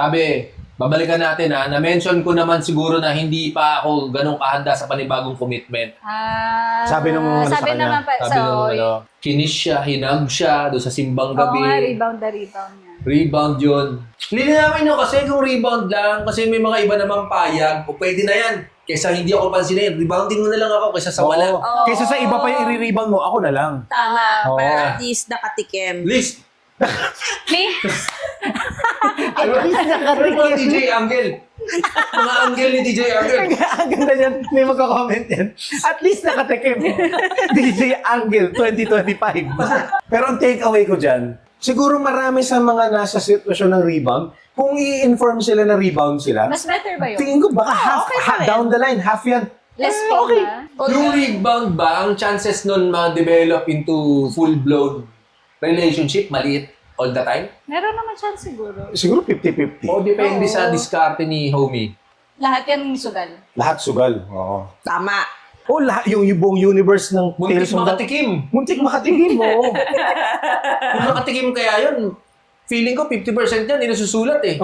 Sabi, babalikan natin na-mention ko naman siguro na hindi pa ako ganun kahanda sa panibagong commitment. Sabi nung ano sa sabi kanya? naman pa, Sabi nung kinis siya, hinag siya doon sa simbang gabi. Oo nga, rebound niya. Rebound yun. Lilinawin nyo kasi kung rebound lang, kasi may mga iba namang payag, o pwede na yan. Kaysa hindi ako pansinin, rebounding mo na lang ako kaysa sa wala. Oo. Kaysa sa iba pa yung i-rebound mo, ako na lang. Tama. Oo. Para at least nakatikim. List! At least Ano mga DJ Angel? Mga Angel ni DJ Angel. Ang ganda niyan. May magka-comment yan. At least nakatikim. DJ Angel 2025. Pero ang takeaway ko dyan, siguro marami sa mga nasa sitwasyon ng rebound, kung i-inform sila na rebound sila, Mas better ba yun? tingin ko baka half, okay pa rin. down the line, half yan. Less pain na? Yung rebound ba, ang chances nun ma-develop into full-blown relationship, maliit all the time? Meron naman chance siguro. Siguro 50-50. O depende Oo. sa diskarte ni homie? Lahat yan sugal. Lahat sugal. Oo. Tama. O lahat, yung buong universe ng Muntik Tales of the- makatikim. Muntik makatikim mo. Kung makatikim kaya yun, feeling ko 50% yan, inususulat eh.